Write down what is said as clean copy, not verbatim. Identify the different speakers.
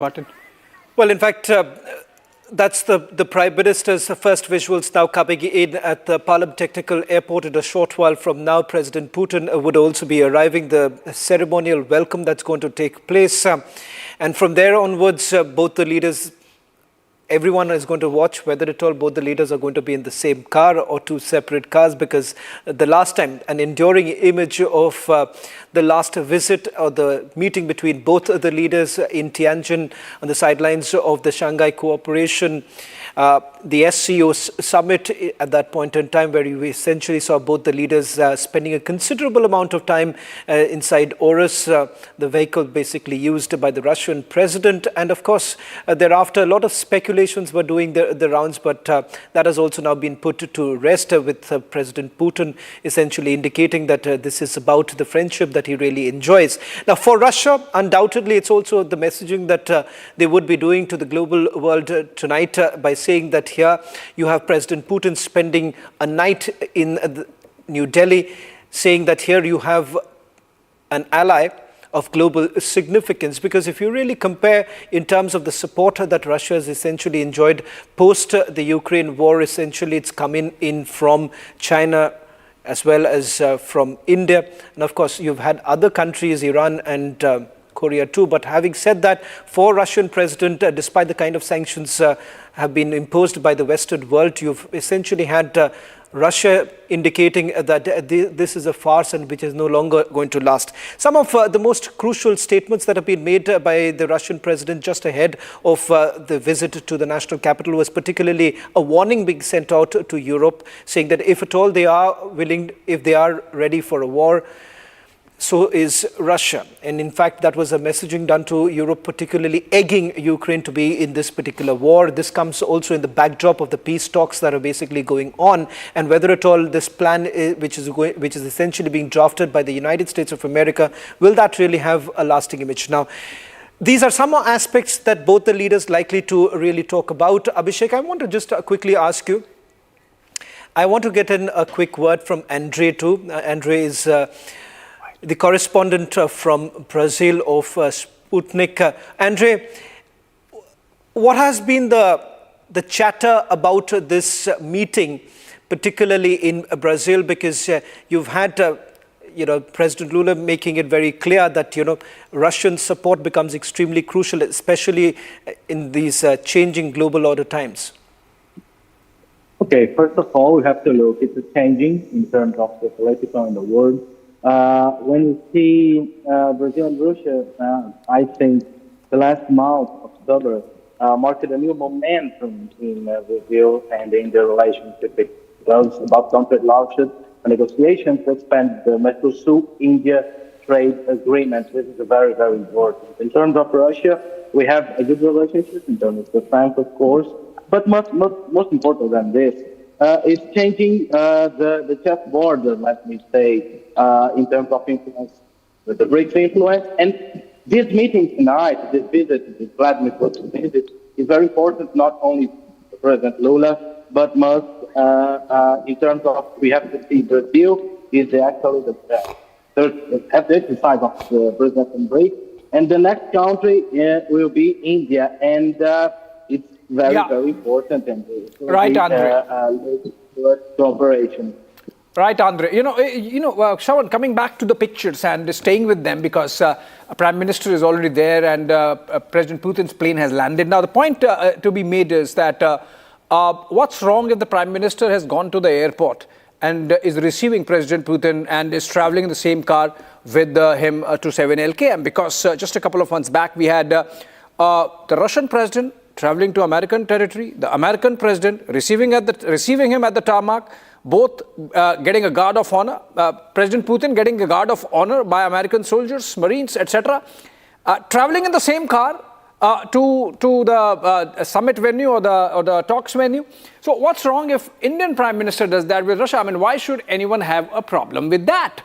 Speaker 1: Martin?
Speaker 2: Well, in fact, that's the Prime Minister's first visuals now coming in at the Palam Technical Airport. In a short while from now, President Putin would also be arriving. The ceremonial welcome that's going to take place. And from there onwards, both the leaders, everyone is going to watch whether at all both the leaders are going to be in the same car or two separate cars, because the last time, an enduring image of the last visit or the meeting between both the leaders in Tianjin on the sidelines of the Shanghai Cooperation, the SCO summit at that point in time, where we essentially saw both the leaders spending a considerable amount of time inside Oris, the vehicle basically used by the Russian president. And of course, thereafter, a lot of speculations were doing the rounds, but that has also now been put to rest with President Putin essentially indicating that this is about the friendship that he really enjoys. Now, for Russia, undoubtedly, it's also the messaging that they would be doing to the global world tonight by saying that here you have President Putin spending a night in New Delhi, saying that here you have an ally of global significance. Because if you really compare in terms of the support that Russia has essentially enjoyed post the Ukraine war, essentially it's coming in from China as well as from India. And of course, you've had other countries, Iran and Korea too. But having said that, for Russian president, despite the kind of sanctions have been imposed by the Western world, you've essentially had Russia indicating that this is a farce and which is no longer going to last. Some of the most crucial statements that have been made by the Russian president just ahead of the visit to the national capital was particularly a warning being sent out to Europe, saying that if at all they are willing, if they are ready for a war, so is Russia. And in fact, that was a messaging done to Europe, particularly egging Ukraine to be in this particular war. This comes also in the backdrop of the peace talks that are basically going on, and whether at all this plan, which is essentially being drafted by the United States of America, will that really have a lasting image? Now, these are some aspects that both the leaders likely to really talk about. Abhishek, I want to just quickly ask you, I want to get in a quick word from Andre too. Andre is the correspondent from Brazil of Sputnik. Andre, what has been the chatter about this meeting, particularly in Brazil? Because you've had President Lula making it very clear that Russian support becomes extremely crucial, especially in these changing global order times.
Speaker 3: Okay, first of all, we have to look, it's changing in terms of the political in the world. When you see Brazil and Russia, I think the last month, October, marked a new momentum in Brazil and in the relationship. It was about country launched a negotiation to expand the Mercosur-India trade agreement. This is very, very important. In terms of Russia, we have a good relationship in terms of defense, of course, but most important than this, is changing the chessboard, let me say, in terms of influence, the BRICS influence. And this meeting tonight, this visit, this Vladimir Putin visit, is very important, not only for President Lula, but most in terms of, we have to see Brazil is actually the third exercise of the President and BRICS. And the next country will be India. And it's very, very important. And
Speaker 1: right, Andre.
Speaker 3: Cooperation.
Speaker 1: Right, Andre. Shravan, coming back to the pictures and staying with them, because a Prime Minister is already there and President Putin's plane has landed. Now, the point to be made is that what's wrong if the Prime Minister has gone to the airport and is receiving President Putin and is traveling in the same car with him to 7 LKM? Because just a couple of months back, we had the Russian president traveling to American territory, the American president receiving him at the tarmac, both getting a guard of honor, President Putin getting a guard of honor by American soldiers, Marines, etc., traveling in the same car to the summit venue or the talks venue. So what's wrong if Indian Prime Minister does that with Russia? I mean, why should anyone have a problem with that?